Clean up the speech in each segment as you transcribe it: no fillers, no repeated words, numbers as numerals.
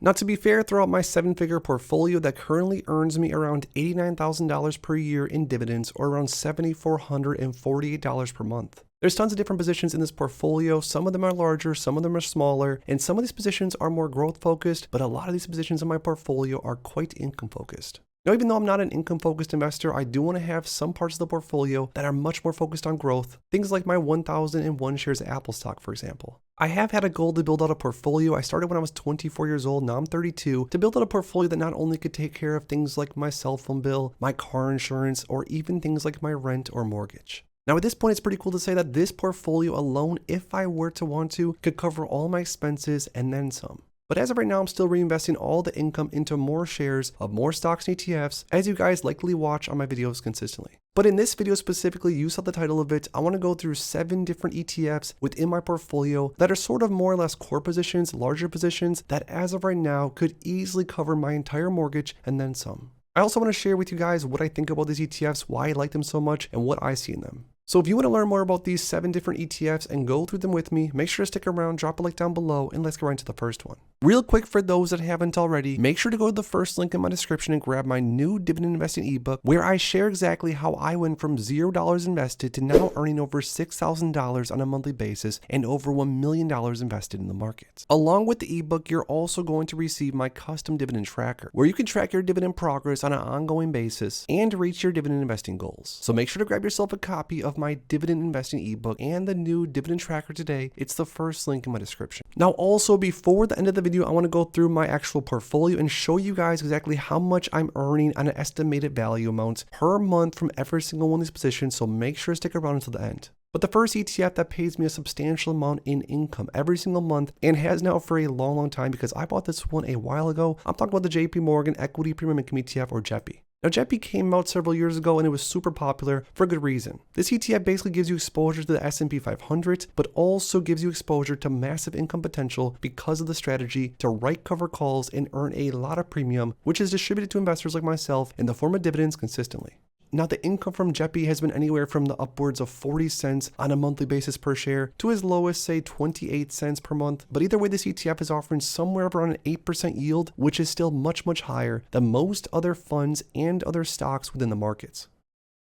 Now, to be fair, throughout my 7-figure portfolio that currently earns me around $89,000 per year in dividends, or around $7,448 per month. There's tons of different positions in this portfolio. Some of them are larger, some of them are smaller, and some of these positions are more growth focused, but a lot of these positions in my portfolio are quite income focused. Now, even though I'm not an income-focused investor, I do want to have some parts of the portfolio that are much more focused on growth. Things like my 1,001 shares of Apple stock, for example. I have had a goal to build out a portfolio. I started when I was 24 years old, now I'm 32, to build out a portfolio that not only could take care of things like my cell phone bill, my car insurance, or even things like my rent or mortgage. Now, at this point, it's pretty cool to say that this portfolio alone, if I were to want to, could cover all my expenses and then some. But as of right now, I'm still reinvesting all the income into more shares of more stocks and ETFs, as you guys likely watch on my videos consistently. But in this video specifically, you saw the title of it, I want to go through 7 different ETFs within my portfolio that are sort of more or less core positions, larger positions, that as of right now could easily cover my entire mortgage and then some. I also want to share with you guys what I think about these ETFs, why I like them so much, and what I see in them. So if you want to learn more about these 7 different ETFs and go through them with me, make sure to stick around, drop a like down below, and let's get right into the first one. Real quick, for those that haven't already, make sure to go to the first link in my description and grab my new dividend investing ebook, where I share exactly how I went from $0 invested to now earning over $6,000 on a monthly basis and over $1 million invested in the markets. Along with the ebook, you're also going to receive my custom dividend tracker, where you can track your dividend progress on an ongoing basis and reach your dividend investing goals. So make sure to grab yourself a copy of my dividend investing ebook and the new dividend tracker today. It's the first link in my description. Now, also before the end of the video, I want to go through my actual portfolio and show you guys exactly how much I'm earning on an estimated value amount per month from every single one of these positions. So make sure to stick around until the end. But the first ETF that pays me a substantial amount in income every single month and has now for a long time, because I bought this one a while ago, I'm talking about the JP Morgan Equity Premium Income ETF, or JEPI. Now, JEPI came out several years ago and it was super popular for a good reason. This ETF basically gives you exposure to the S&P 500, but also gives you exposure to massive income potential because of the strategy to write cover calls and earn a lot of premium, which is distributed to investors like myself in the form of dividends consistently. Now, the income from JEPI has been anywhere from the upwards of 40 cents on a monthly basis per share to as low as, say, 28 cents per month. But either way, this ETF is offering somewhere around an 8% yield, which is still much higher than most other funds and other stocks within the markets.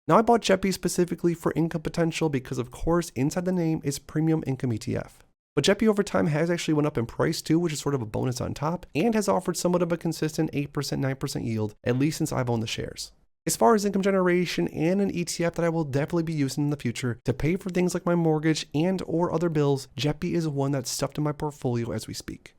Now, I bought JEPI specifically for income potential because, of course, inside the name is Premium Income ETF. But JEPI over time has actually went up in price too, which is sort of a bonus on top, and has offered somewhat of a consistent 8%, 9% yield, at least since I've owned the shares. As far as income generation and an ETF that I will definitely be using in the future to pay for things like my mortgage and or other bills, JEPI is one that's stuffed in my portfolio as we speak.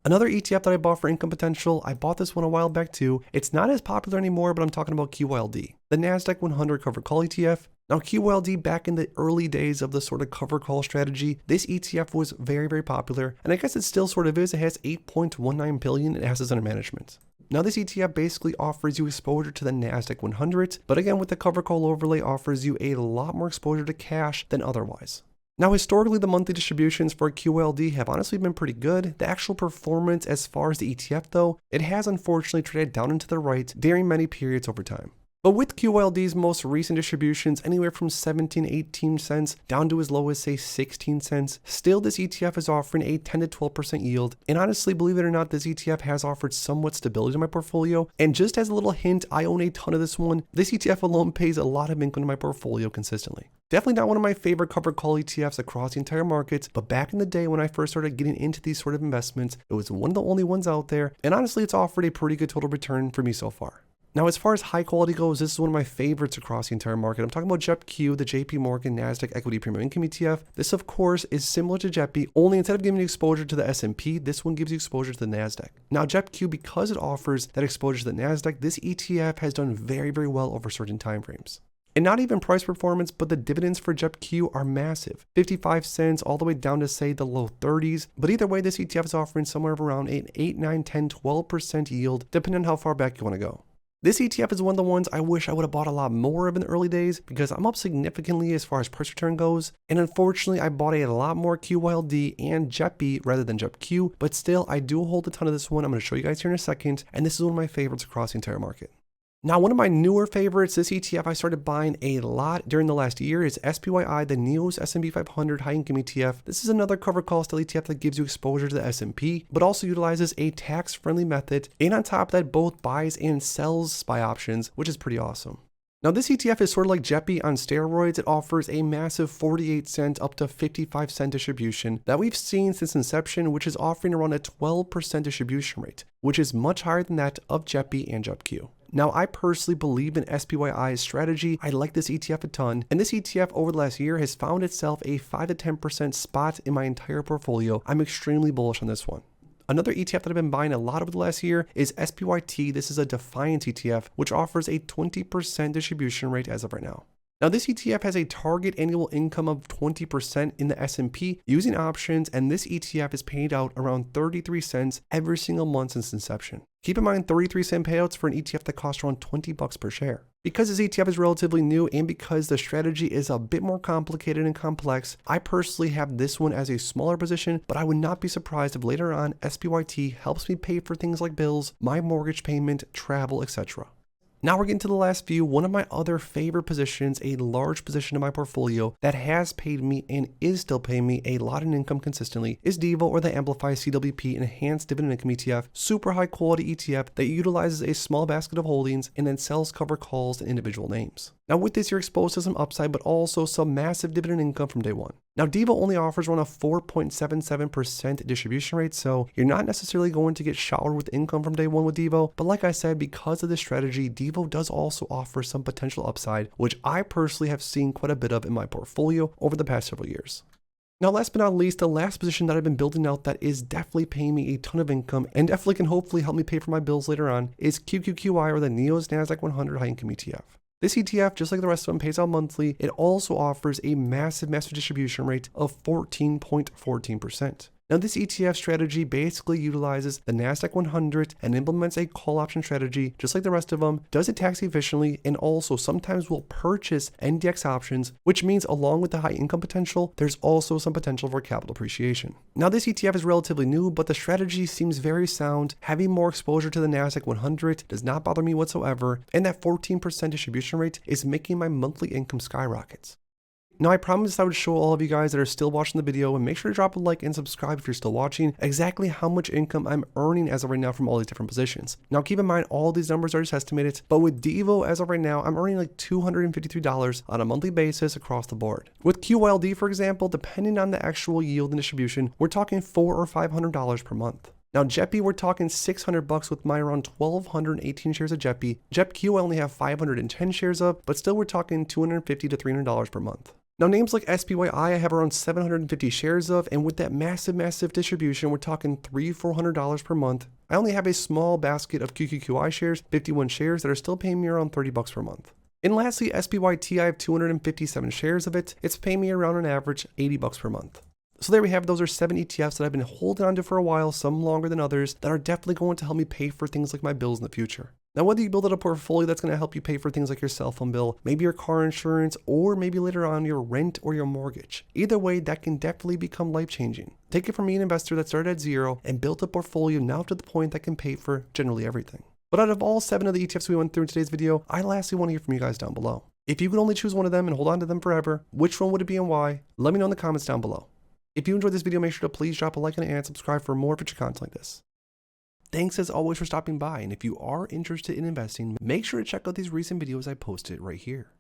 Another ETF that I bought for income potential, I bought this one a while back too. It's not as popular anymore, but I'm talking about QYLD, the Nasdaq 100 cover call ETF. Now, QYLD, back in the early days of the sort of cover call strategy, this ETF was very popular, and I guess it still sort of is. It has 8.19 billion in assets under management. Now, this ETF basically offers you exposure to the Nasdaq 100, but again, with the cover call overlay, offers you a lot more exposure to cash than otherwise. Now, historically, the monthly distributions for QLD have honestly been pretty good. The actual performance as far as the ETF though, it has unfortunately traded down and to the right during many periods over time. But with QLD's most recent distributions, anywhere from 17, 18 cents down to as low as, say, 16 cents, still this ETF is offering a 10 to 12% yield. And honestly, believe it or not, this ETF has offered somewhat stability to my portfolio. And just as a little hint, I own a ton of this one. This ETF alone pays a lot of income to my portfolio consistently. Definitely not one of my favorite cover call ETFs across the entire market, but back in the day when I first started getting into these sort of investments, it was one of the only ones out there. And honestly, it's offered a pretty good total return for me so far. Now, as far as high quality goes, this is one of my favorites across the entire market. I'm talking about JEPQ, the JP Morgan Nasdaq Equity Premium Income ETF. This, of course, is similar to JEPI, only instead of giving you exposure to the S&P, this one gives you exposure to the Nasdaq. Now, JEPQ, because it offers that exposure to the Nasdaq, this ETF has done very well over certain time frames. And not even price performance, but the dividends for JEPQ are massive. 55 cents all the way down to, say, the low 30s. But either way, this ETF is offering somewhere around an 8, 9, 10, 12% yield, depending on how far back you want to go. This ETF is one of the ones I wish I would have bought a lot more of in the early days because I'm up significantly as far as price return goes. And unfortunately, I bought a lot more QYLD and JEPI rather than JEPQ, but still, I do hold a ton of this one. I'm going to show you guys here in a second. And this is one of my favorites across the entire market. Now, one of my newer favorites, this ETF I started buying a lot during the last year, is SPYI, the NEOS S&P 500 High Income ETF. This is another cover call style ETF that gives you exposure to the S&P, but also utilizes a tax-friendly method, and on top of that, both buys and sells SPY options, which is pretty awesome. Now, this ETF is sort of like JEPI on steroids. It offers a massive 48-cent up to 55-cent distribution that we've seen since inception, which is offering around a 12% distribution rate, which is much higher than that of JEPI and JEPQ. Now, I personally believe in SPYI's strategy. I like this ETF a ton, and this ETF over the last year has found itself a 5 to 10% spot in my entire portfolio. I'm extremely bullish on this one. Another ETF that I've been buying a lot over the last year is SPYT. This is a Defiance ETF, which offers a 20% distribution rate as of right now. Now, this ETF has a target annual income of 20% in the S&P using options, and this ETF is paid out around 33 cents every single month since inception. Keep in mind 33-cent payouts for an ETF that costs around $20 per share. Because this ETF is relatively new and because the strategy is a bit more complicated and complex, I personally have this one as a smaller position, but I would not be surprised if later on SPYT helps me pay for things like bills, my mortgage payment, travel, etc. Now we're getting to the last few. One of my other favorite positions, a large position in my portfolio that has paid me and is still paying me a lot in income consistently, is DIVO, or the Amplify CWP Enhanced Dividend Income ETF. Super high quality ETF that utilizes a small basket of holdings and then sells cover calls and individual names. Now with this, you're exposed to some upside, but also some massive dividend income from day one. Now, DIVO only offers around a 4.77% distribution rate, so you're not necessarily going to get showered with income from day one with DIVO. But like I said, because of this strategy, DIVO does also offer some potential upside, which I personally have seen quite a bit of in my portfolio over the past several years. Now, last but not least, the last position that I've been building out that is definitely paying me a ton of income and definitely can hopefully help me pay for my bills later on is QQQI, or the NEOS Nasdaq 100 High Income ETF. This ETF, just like the rest of them, pays out monthly. It also offers a massive distribution rate of 14.14%. Now, this ETF strategy basically utilizes the Nasdaq 100 and implements a call option strategy, just like the rest of them, does it tax efficiently, and also sometimes will purchase NDX options, which means along with the high income potential, there's also some potential for capital appreciation. Now, this ETF is relatively new, but the strategy seems very sound. Having more exposure to the Nasdaq 100 does not bother me whatsoever, and that 14% distribution rate is making my monthly income skyrockets. Now, I promised I would show all of you guys that are still watching the video, and make sure to drop a like and subscribe if you're still watching, exactly how much income I'm earning as of right now from all these different positions. Now, keep in mind, all these numbers are just estimated, but with DIVO as of right now, I'm earning like $253 on a monthly basis across the board. With QLD, for example, depending on the actual yield and distribution, we're talking $400 or $500 per month. Now, JEPI, we're talking $600 with my around 1,218 shares of JEPI. JEPQ I only have 510 shares of, but still we're talking $250 to $300 per month. Now, names like SPYI, I have around 750 shares of, and with that massive distribution, we're talking $300-400 per month. I only have a small basket of QQQI shares, 51 shares, that are still paying me around $30 per month. And lastly, SPYT, I have 257 shares of it. It's paying me around an average $80 per month. So there we have, those are 7 ETFs that I've been holding on to for a while, some longer than others, that are definitely going to help me pay for things like my bills in the future. Now, whether you build out a portfolio that's going to help you pay for things like your cell phone bill, maybe your car insurance, or maybe later on your rent or your mortgage, either way, that can definitely become life-changing. Take it from me, an investor that started at zero and built a portfolio now to the point that can pay for generally everything. But out of all 7 of the ETFs we went through in today's video, I lastly want to hear from you guys down below. If you could only choose one of them and hold on to them forever, which one would it be and why? Let me know in the comments down below. If you enjoyed this video, make sure to please drop a like and subscribe for more future content like this. Thanks as always for stopping by, and if you are interested in investing, make sure to check out these recent videos I posted right here.